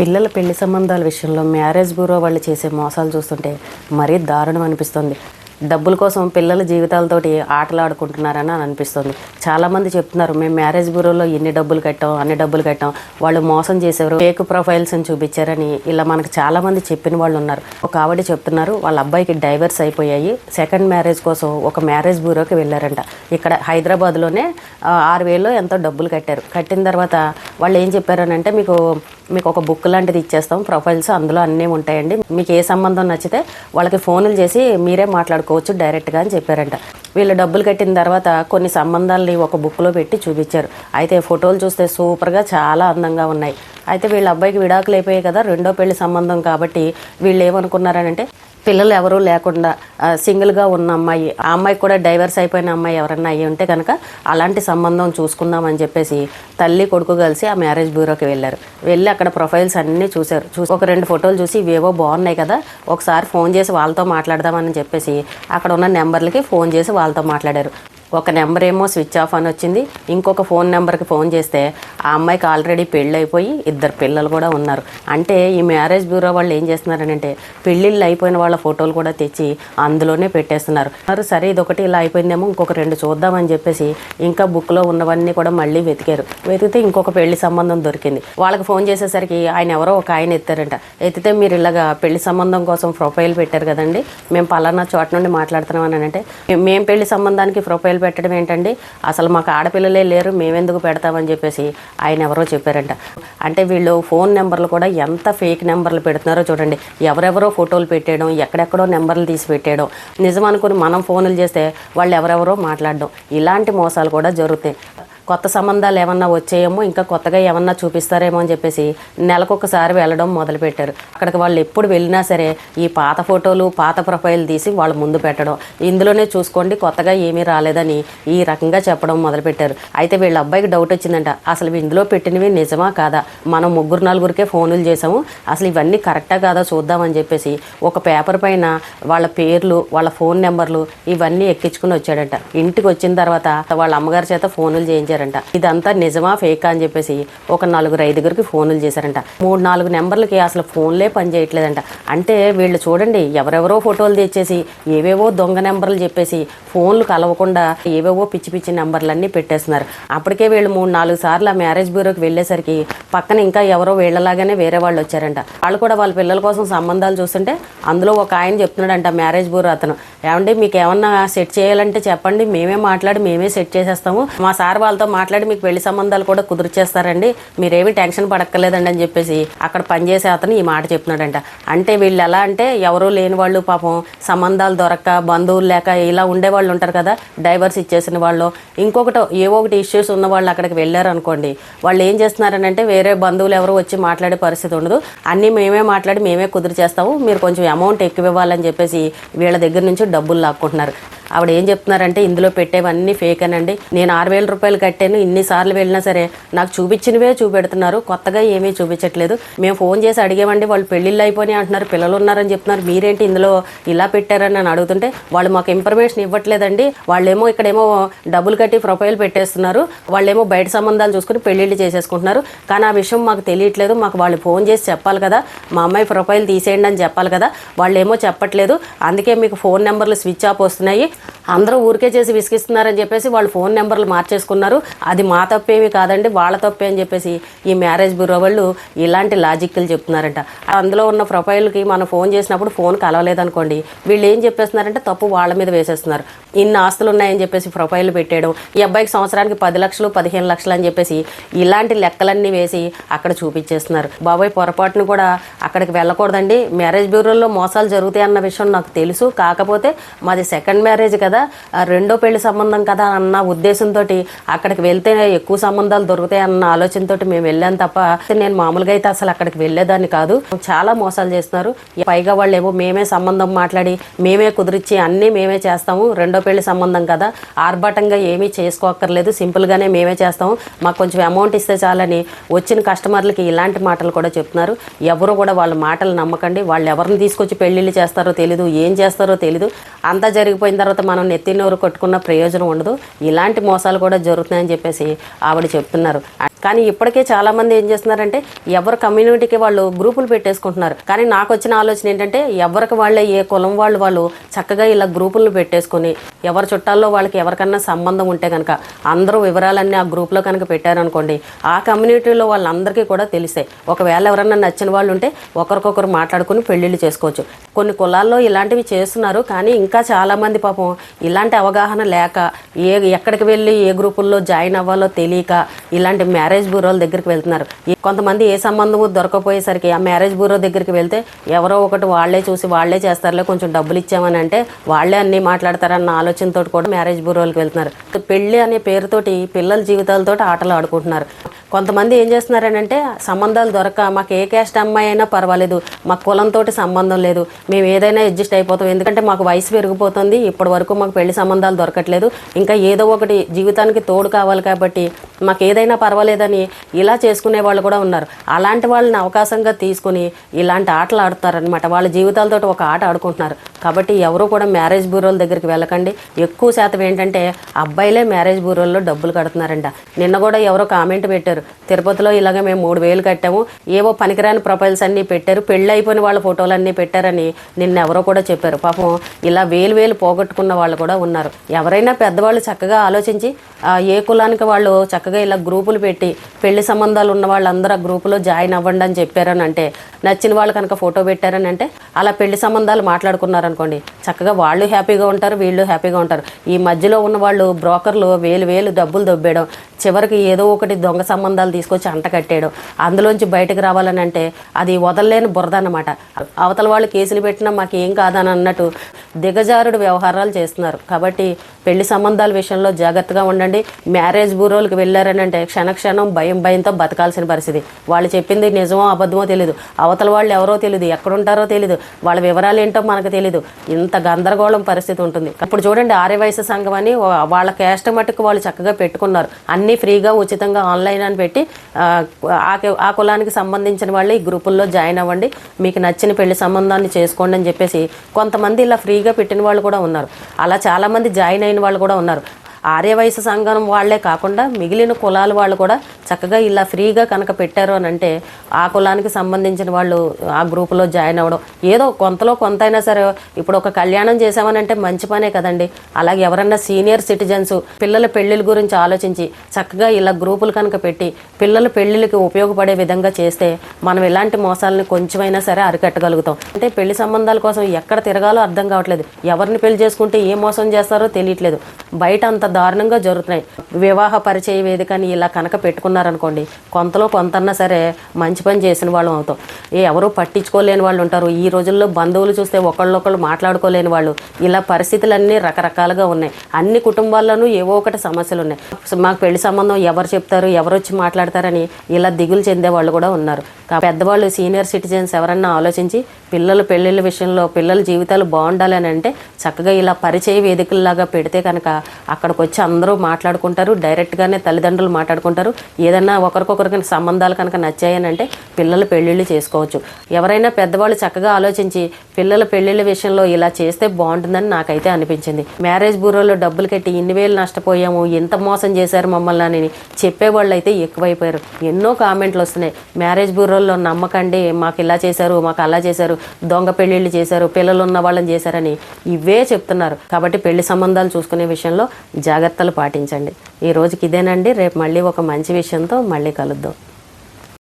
పిల్లల పెళ్లి సంబంధాల విషయంలో మ్యారేజ్ బ్యూరో వాళ్ళు చేసే మోసాలు చూస్తుంటే మరీ దారుణం అనిపిస్తుంది. డబ్బుల కోసం పిల్లల జీవితాలతోటి ఆటలాడుకుంటున్నారని అనిపిస్తుంది. చాలామంది చెప్తున్నారు, మేము మ్యారేజ్ బ్యూరోలో అన్ని డబ్బులు కట్టాం, వాళ్ళు మోసం చేసేవారు, ఫేక్ ప్రొఫైల్స్ అని చూపించారని ఇలా మనకు చాలామంది చెప్పిన వాళ్ళు ఉన్నారు. ఒక ఆవిడ చెప్తున్నారు, వాళ్ళ అబ్బాయికి డైవర్స్ అయిపోయాయి, సెకండ్ మ్యారేజ్ కోసం ఒక మ్యారేజ్ బ్యూరోకి వెళ్ళారంట. ఇక్కడ హైదరాబాద్లోనే 6,000 ఎంతో డబ్బులు కట్టారు. కట్టిన తర్వాత వాళ్ళు ఏం చెప్పారనంటే, మీకు ఒక బుక్ లాంటిది ఇచ్చేస్తాం, ప్రొఫైల్స్ అందులో అన్నీ ఉంటాయండి, మీకు ఏ సంబంధం నచ్చితే వాళ్ళకి ఫోన్లు చేసి మీరే మాట్లాడుకోవచ్చు డైరెక్ట్గా అని చెప్పారంట. వీళ్ళు డబ్బులు కట్టిన తర్వాత కొన్ని సంబంధాలని ఒక బుక్లో పెట్టి చూపించారు. అయితే ఫోటోలు చూస్తే సూపర్గా చాలా అందంగా ఉన్నాయి. అయితే వీళ్ళ అబ్బాయికి విడాకులు అయిపోయాయి కదా, రెండో పెళ్లి సంబంధం కాబట్టి వీళ్ళు ఏమనుకున్నారనంటే, పిల్లలు ఎవరూ లేకుండా సింగిల్గా ఉన్న అమ్మాయి, ఆ అమ్మాయికి కూడా డైవర్స్ అయిపోయిన అమ్మాయి ఎవరన్నా అయ్యి ఉంటే కనుక అలాంటి సంబంధం చూసుకుందామని చెప్పేసి తల్లి కొడుకు కలిసి ఆ మ్యారేజ్ బ్యూరోకి వెళ్ళి అక్కడ ప్రొఫైల్స్ అన్నీ చూశారు. ఒక 2 ఫోటోలు చూసి ఇవేవో బాగున్నాయి కదా, ఒకసారి ఫోన్ చేసి వాళ్ళతో మాట్లాడదామని చెప్పేసి అక్కడ ఉన్న నెంబర్లకి ఫోన్ చేసి వాళ్ళతో మాట్లాడారు. ఒక నెంబర్ ఏమో స్విచ్ ఆఫ్ అని వచ్చింది, ఇంకొక ఫోన్ నెంబర్కి ఫోన్ చేస్తే ఆ అమ్మాయికి ఆల్రెడీ పెళ్ళి అయిపోయి 2 పిల్లలు కూడా ఉన్నారు. అంటే ఈ మ్యారేజ్ బ్యూరో వాళ్ళు ఏం చేస్తున్నారంటే, పెళ్ళిళ్ళు అయిపోయిన వాళ్ళ ఫోటోలు కూడా తెచ్చి అందులోనే పెట్టేస్తున్నారు. సరే ఇదొకటి ఇలా అయిపోయిందేమో, ఇంకొక 2 చూద్దామని చెప్పేసి ఇంకా బుక్లో ఉన్నవన్నీ కూడా మళ్ళీ వెతికితే ఇంకొక పెళ్లి సంబంధం దొరికింది. వాళ్ళకి ఫోన్ చేసేసరికి ఎవరో ఒక ఆయన ఎత్తితే మీరు ఇలాగా పెళ్లి సంబంధం కోసం ప్రొఫైల్ పెట్టారు కదండి, మేము పలానా చోట నుండి మాట్లాడుతున్నాం అని అంటే, మేము పెళ్లి సంబంధానికి ప్రొఫైల్ పెట్టడం ఏంటండి, అసలు మాకు ఆడపిల్లలే లేరు, మేమెందుకు పెడతామని చెప్పేసి ఆయన ఎవరో చెప్పారంట. అంటే వీళ్ళు ఫోన్ నెంబర్లు కూడా ఎంత ఫేక్ నెంబర్లు పెడుతున్నారో చూడండి. ఎవరెవరో ఫోటోలు పెట్టేయడం, ఎక్కడెక్కడో నెంబర్లు తీసి పెట్టేయడం, నిజం అనుకుని మనం ఫోన్లు చేస్తే వాళ్ళు ఎవరెవరో మాట్లాడడం, ఇలాంటి మోసాలు కూడా జరుగుతాయి. కొత్త సంబంధాలు ఏమన్నా వచ్చేయేమో, ఇంకా కొత్తగా ఏమన్నా చూపిస్తారేమో అని చెప్పేసి నెలకొకసారి వెళ్ళడం మొదలుపెట్టారు. అక్కడికి వాళ్ళు ఎప్పుడు వెళ్ళినా సరే ఈ పాత ఫోటోలు, పాత ప్రొఫైల్ తీసి వాళ్ళ ముందు పెట్టడం, ఇందులోనే చూసుకోండి కొత్తగా ఏమీ రాలేదని ఈ రకంగా చెప్పడం మొదలుపెట్టారు. అయితే వీళ్ళ అబ్బాయికి డౌట్ వచ్చిందంట, అసలు ఇందులో పెట్టినవి నిజమా కాదా, మనం 3-4కే ఫోన్లు చేసాము, అసలు ఇవన్నీ కరెక్టా కాదా చూద్దామని చెప్పేసి ఒక పేపర్ పైన వాళ్ళ పేర్లు, వాళ్ళ ఫోన్ నెంబర్లు ఇవన్నీ ఎక్కించుకుని వచ్చాడంట. ఇంటికి వచ్చిన తర్వాత వాళ్ళ అమ్మగారి చేత ఫోన్లు చేయించారంట. ఇదంతా నిజమా ఫేకా అని చెప్పేసి ఒక 4-5 ఫోన్లు చేశారంట. 3-4 నెంబర్లకి అసలు ఫోన్లే పనిచేయట్లేదంట. అంటే వీళ్ళు చూడండి, ఎవరెవరో ఫోటోలు తెచ్చేసి ఏవేవో దొంగ నెంబర్లు చెప్పేసి ఫోన్లు కలవకుండా ఏవేవో పిచ్చి నెంబర్లన్నీ పెట్టేస్తున్నారు. అప్పటికే వీళ్ళు 3-4 సార్లు ఆ మ్యారేజ్ బ్యూరోకి వెళ్ళేసరికి పక్కన ఇంకా ఎవరో వీళ్ళలాగానే వేరే వాళ్ళు వచ్చారంట. వాళ్ళు కూడా వాళ్ళ పిల్లల కోసం సంబంధాలు చూస్తుంటే అందులో ఒక ఆయన చెప్తున్నాడంట, మ్యారేజ్ బ్యూరో అతను, ఏమండి మీకు ఏమన్నా సెట్ చేయాలంటే చెప్పండి, మేమే సెట్ చేసేస్తాము, మా సార్ వాళ్ళతో మాట్లాడి మీకు పెళ్లి సంబంధాలు కూడా కుదిరిచేస్తారండి, మీరేమి టెన్షన్ పడక్కర్లేదండి అని చెప్పేసి అక్కడ పనిచేసే అతను ఈ మాట చెప్తున్నాడంట. అంటే వీళ్ళు ఎలా అంటే, ఎవరూ లేని వాళ్ళు, పాపం సంబంధాలు దొరక్క, బంధువులు లేక ఇలా ఉండేవాళ్ళు ఉంటారు కదా, డైవర్స్ ఇచ్చేసిన వాళ్ళు, ఇంకొకటో ఏవో ఒకటి ఇష్యూస్ ఉన్న వాళ్ళు అక్కడికి వెళ్ళారు అనుకోండి, వాళ్ళు ఏం చేస్తున్నారనంటే, వేరే బంధువులు ఎవరు వచ్చి మాట్లాడే పరిస్థితి ఉండదు, అన్నీ మేమే మాట్లాడి మేమే కుదిరిచేస్తాము, మీరు కొంచెం అమౌంట్ ఎక్కువ ఇవ్వాలని చెప్పేసి వీళ్ళ దగ్గర నుంచి డబ్బులు లాక్కుంటున్నారు. ఆవిడ ఏం చెప్తున్నారంటే, ఇందులో పెట్టేవన్నీ ఫేక్ అనండి, నేను 6,000 రూపాయలు కట్టాను, ఇన్నిసార్లు వెళ్ళినా సరే నాకు చూపించినవే చూపెడుతున్నారు, కొత్తగా ఏమీ చూపించట్లేదు, మేము ఫోన్ చేసి అడిగామండి, వాళ్ళు పెళ్ళిళ్ళు అయిపోయి అంటున్నారు, పిల్లలు ఉన్నారని చెప్తున్నారు, మీరేంటి ఇందులో ఇలా పెట్టారని అని అడుగుతుంటే వాళ్ళు మాకు ఇన్ఫర్మేషన్ ఇవ్వట్లేదండి, వాళ్ళేమో ఇక్కడేమో డబ్బులు కట్టి ప్రొఫైల్ పెట్టేస్తున్నారు, వాళ్ళేమో బయట సంబంధాలు చూసుకుని పెళ్ళిళ్ళు చేసేసుకుంటున్నారు, కానీ ఆ విషయం మాకు తెలియట్లేదు, మాకు వాళ్ళు ఫోన్ చేసి చెప్పాలి కదా, మా అమ్మాయి ప్రొఫైల్ తీసేయండి అని చెప్పాలి కదా, వాళ్ళేమో చెప్పట్లేదు, అందుకే మీకు ఫోన్ నెంబర్లు స్విచ్ ఆఫ్ వస్తున్నాయి, అందరూ ఊరికే చేసి విసిగిస్తున్నారని చెప్పేసి వాళ్ళు ఫోన్ నెంబర్లు మార్చేసుకున్నారు, అది మా తప్పేమీ కాదండి, వాళ్ళ తప్పే అని చెప్పేసి ఈ మ్యారేజ్ బ్యూరో వాళ్ళు ఇలాంటి లాజిక్లు చెప్తున్నారంట. అందులో ఉన్న ప్రొఫైల్కి మనం ఫోన్ చేసినప్పుడు ఫోన్ కలవలేదనుకోండి, వీళ్ళు ఏం చెప్పేస్తున్నారంటే తప్పు వాళ్ళ మీద వేసేస్తున్నారు, ఇన్ని ఆస్తులు ఉన్నాయని చెప్పేసి ప్రొఫైల్ పెట్టేయడం, ఈ అబ్బాయికి సంవత్సరానికి 10 లక్షలు 15 లక్షలు అని చెప్పేసి ఇలాంటి లెక్కలన్నీ వేసి అక్కడ చూపించేస్తున్నారు. బాబాయ్ పొరపాటును కూడా అక్కడికి వెళ్ళకూడదండి, మ్యారేజ్ బ్యూరోలో మోసాలు జరుగుతాయి అన్న విషయం నాకు తెలుసు, కాకపోతే మాది సెకండ్ మ్యారేజ్ కదా, రెండో పెళ్లి సంబంధం కదా అన్న ఉద్దేశంతో అక్కడికి వెళ్తే ఎక్కువ సంబంధాలు దొరుకుతాయి అన్న ఆలోచనతో మేము వెళ్ళాను తప్ప, నేను మామూలుగా అయితే అసలు అక్కడికి వెళ్ళేదాన్ని కాదు. చాలా మోసాలు చేస్తున్నారు. పైగా వాళ్ళు ఏమో మేమే సంబంధం మాట్లాడి మేమే కుదిరిచ్చి అన్నీ మేమే చేస్తాము, రెండో పెళ్లి సంబంధం కదా, ఆర్భాటంగా ఏమీ చేసుకోక్కర్లేదు, సింపుల్గానే మేమే చేస్తాము, మాకు కొంచెం అమౌంట్ ఇస్తే చాలని వచ్చిన కస్టమర్లకి ఇలాంటి మాటలు కూడా చెప్తున్నారు. ఎవరు కూడా వాళ్ళ మాటలు నమ్మకండి, వాళ్ళు ఎవరిని తీసుకొచ్చి పెళ్ళిళ్ళు చేస్తారో తెలీదు, ఏం చేస్తారో తెలీదు. అంతా జరిగిపోయిన తర్వాత లేకపోతే మనం నెత్తి నోరు కొట్టుకున్న ప్రయోజనం ఉండదు, ఇలాంటి మోసాలు కూడా జరుగుతున్నాయని చెప్పేసి ఆవిడ చెప్తున్నారు. కానీ ఇప్పటికే చాలామంది ఏం చేస్తున్నారంటే ఎవరి కమ్యూనిటీకి వాళ్ళు గ్రూపులు పెట్టేసుకుంటున్నారు. కానీ నాకు వచ్చిన ఆలోచన ఏంటంటే ఎవరికి వాళ్ళే ఏ కులం వాళ్ళు చక్కగా ఇలా గ్రూపులను పెట్టేసుకొని ఎవరి చుట్టాల్లో వాళ్ళకి ఎవరికన్నా సంబంధం ఉంటే కనుక అందరూ వివరాలన్నీ ఆ గ్రూప్లో కనుక పెట్టారనుకోండి, ఆ కమ్యూనిటీలో వాళ్ళందరికీ కూడా తెలిసాయి. ఒకవేళ ఎవరన్నా నచ్చిన వాళ్ళు ఉంటే ఒకరికొకరు మాట్లాడుకుని పెళ్ళిళ్ళు చేసుకోవచ్చు. కొన్ని కులాల్లో ఇలాంటివి చేస్తున్నారు. కానీ ఇంకా చాలామంది పాపం ఇలాంటి అవగాహన లేక ఎక్కడికి వెళ్ళి ఏ గ్రూపుల్లో జాయిన్ అవ్వాలో తెలియక ఇలాంటి మ్యారేజ్ బ్యూరోల దగ్గరికి వెళ్తున్నారు. కొంతమంది ఏ సంబంధము దొరకపోయేసరికి ఆ మ్యారేజ్ బ్యూరో దగ్గరికి వెళ్తే ఎవరో ఒకటి వాళ్లే చూసి వాళ్లే చేస్తారులే, కొంచెం డబ్బులు ఇచ్చామని అంటే వాళ్లే అన్నీ మాట్లాడతారన్న ఆలోచనతో కూడా మ్యారేజ్ బ్యూరోలకు వెళ్తున్నారు. పెళ్లి అనే పేరుతోటి పిల్లల జీవితాలతో ఆటలు ఆడుకుంటున్నారు. కొంతమంది ఏం చేస్తున్నారనంటే సంబంధాలు దొరక మాకు ఏ క్యాస్ట్ అమ్మాయి అయినా పర్వాలేదు, మాకు కులంతో సంబంధం లేదు, మేము ఏదైనా అడ్జస్ట్ అయిపోతాం, ఎందుకంటే మాకు వయసు పెరిగిపోతుంది, ఇప్పటి వరకు మాకు పెళ్లి సంబంధాలు దొరకట్లేదు, ఇంకా ఏదో ఒకటి జీవితానికి తోడు కావాలి కాబట్టి మాకు ఏదైనా పర్వాలేదని ఇలా చేసుకునే వాళ్ళు కూడా ఉన్నారు. అలాంటి వాళ్ళని అవకాశంగా తీసుకుని ఇలాంటి ఆటలు ఆడుతున్నారనమాట. వాళ్ళ జీవితాలతో ఒక ఆట ఆడుకుంటున్నారు. కాబట్టి ఎవరు కూడా మ్యారేజ్ బ్యూరోల దగ్గరికి వెళ్ళకండి. ఎక్కువ శాతం ఏంటంటే అబ్బాయిలే మ్యారేజ్ బ్యూరోల్లో డబ్బులు కడుతున్నారంట. నిన్న కూడా ఎవరో కామెంట్ పెట్టారు, తిరుపతిలో ఇలాగే మేము 3,000 కట్టాము, ఏవో పనికిరాని ప్రొఫైల్స్ అన్నీ పెట్టారు, పెళ్ళి అయిపోయిన వాళ్ళ ఫోటోలు అన్నీ పెట్టారని నిన్న ఎవరో కూడా చెప్పారు. పాపం ఇలా వేలు పోగొట్టుకున్న వాళ్ళు కూడా ఉన్నారు. ఎవరైనా పెద్దవాళ్ళు చక్కగా ఆలోచించి ఏ కులానికి వాళ్ళు చక్కగా ఇలా గ్రూపులు పెట్టి పెళ్లి సంబంధాలు ఉన్న వాళ్ళందరూ ఆ గ్రూపులో జాయిన్ అవ్వండి అని చెప్పారని అంటే, నచ్చిన వాళ్ళు కనుక ఫోటో పెట్టారని అంటే అలా పెళ్లి సంబంధాలు మాట్లాడుకున్నారనుకోండి, చక్కగా వాళ్ళు హ్యాపీగా ఉంటారు, వీళ్ళు హ్యాపీగా ఉంటారు. ఈ మధ్యలో ఉన్న వాళ్ళు బ్రోకర్లు వేలు డబ్బులు దొబ్బేయడం, చివరికి ఏదో ఒకటి దొంగ సంబంధాలు తీసుకొచ్చి అంట కట్టేయడం, అందులోంచి బయటకు రావాలని అంటే అది వదలలేని బురద అన్నమాట. అవతల వాళ్ళు కేసులు పెట్టినా మాకేం కాదని అన్నట్టు దిగజారుడు వ్యవహారాలు చేస్తున్నారు. కాబట్టి పెళ్లి సంబంధాల విషయంలో జాగ్రత్తగా ఉండండి. మ్యారేజ్ బ్యూరోలకు వెళ్ళారని అంటే క్షణక్షణం భయంతో బతకాల్సిన పరిస్థితి. వాళ్ళు చెప్పింది నిజమో అబద్ధమో తెలియదు, అవతల వాళ్ళు ఎవరో తెలియదు, ఎక్కడుంటారో తెలియదు, వాళ్ళ వివరాలు ఏంటో మనకు తెలియదు. ఇంత గందరగోళం పరిస్థితి ఉంటుంది. ఇప్పుడు చూడండి, ఆర్యవైశ్య సంఘం అని వాళ్ళ క్యాస్ట్ మట్టుకు వాళ్ళు చక్కగా పెట్టుకున్నారు. అన్నీ ఫ్రీగా ఉచితంగా ఆన్లైన్ అని పెట్టి ఆ కులానికి సంబంధించిన వాళ్ళు ఈ గ్రూపుల్లో జాయిన్ అవ్వండి, మీకు నచ్చిన పెళ్లి సంబంధాన్ని చేసుకోండి అని చెప్పేసి కొంతమంది ఇలా ఫ్రీగా పెట్టిన వాళ్ళు కూడా ఉన్నారు. అలా చాలామంది జాయిన్ అయిన వాళ్ళు కూడా ఉన్నారు. ఆర్యవైశ్య సంఘం వాళ్లే కాకుండా మిగిలిన కులాల వాళ్ళు కూడా చక్కగా ఇలా ఫ్రీగా కనుక పెట్టారు అని అంటే ఆ కులానికి సంబంధించిన వాళ్ళు ఆ గ్రూపులో జాయిన్ అవ్వడం, ఏదో కొంతలో కొంత అయినా సరే. ఇప్పుడు ఒక కళ్యాణం చేసామని అంటే మంచి పనే కదండి. అలాగే ఎవరన్నా సీనియర్ సిటిజన్స్ పిల్లల పెళ్లిళ్ళ గురించి ఆలోచించి చక్కగా ఇలా గ్రూపులు కనుక పెట్టి పిల్లల పెళ్లిళ్ళకి ఉపయోగపడే విధంగా చేస్తే మనం ఇలాంటి మోసాలని కొంచెమైనా సరే అరికట్టగలుగుతాం. అంటే పెళ్లి సంబంధాల కోసం ఎక్కడ తిరగాలో అర్థం కావట్లేదు, ఎవరిని పెళ్లి చేసుకుంటే ఏ మోసం చేస్తారో తెలియట్లేదు. బయట అంత దారుణంగా జరుగుతున్నాయి. వివాహ పరిచయ వేదికని ఇలా కనుక పెట్టుకున్నారనుకోండి, కొంతలో కొంతన్నా సరే మంచి పని చేసిన వాళ్ళం అవుతాం. ఎవరూ పట్టించుకోలేని వాళ్ళు ఉంటారు. ఈ రోజుల్లో బంధువులు చూస్తే ఒకళ్ళొకళ్ళు మాట్లాడుకోలేని వాళ్ళు, ఇలా పరిస్థితులన్నీ రకరకాలుగా ఉన్నాయి. అన్ని కుటుంబాల్లోనూ ఏవో ఒకటి సమస్యలు ఉన్నాయి. మాకు పెళ్లి సంబంధం ఎవరు చెప్తారు, ఎవరు వచ్చి మాట్లాడతారని ఇలా దిగులు చెందే వాళ్ళు కూడా ఉన్నారు. పెద్దవాళ్ళు సీనియర్ సిటిజన్స్ ఎవరన్నా ఆలోచించి పిల్లల పెళ్ళిళ్ళ విషయంలో పిల్లల జీవితాలు బాగుండాలి అని అంటే చక్కగా ఇలా పరిచయ వేదికల్లాగా పెడితే కనుక అక్కడికి వచ్చి అందరూ మాట్లాడుకుంటారు. డైరెక్ట్గానే తల్లిదండ్రులు మాట్లాడుకుంటారు. ఏదన్నా ఒకరికొకరికి సంబంధాలు కనుక నచ్చాయని అంటే పిల్లల పెళ్ళిళ్ళు చేసుకోవచ్చు. ఎవరైనా పెద్దవాళ్ళు చక్కగా ఆలోచించి పిల్లల పెళ్ళిళ్ళ విషయంలో ఇలా చేస్తే బాగుంటుందని నాకైతే అనిపించింది. మ్యారేజ్ బ్యూరోలో డబ్బులు కట్టి ఇన్ని వేలు నష్టపోయాము, ఎంత మోసం చేశారు మమ్మల్ని అని చెప్పేవాళ్ళు అయితే ఎక్కువైపోయారు. ఎన్నో కామెంట్లు వస్తున్నాయి, మ్యారేజ్ బ్యూరోలో నమ్మకండి, మాకు ఇలా చేశారు, మాకు అలా చేశారు, దొంగ పెళ్ళిళ్ళు చేశారు, పిల్లలు ఉన్న వాళ్ళని చేశారని ఇవే చెప్తున్నారు. కాబట్టి పెళ్లి సంబంధాలు చూసుకునే విషయంలో జాగ్రత్తలు పాటించండి. ఈ రోజుకి ఇదేనండి. రేపు మళ్ళీ ఒక మంచి విషయంతో మళ్ళీ కలుద్దాం.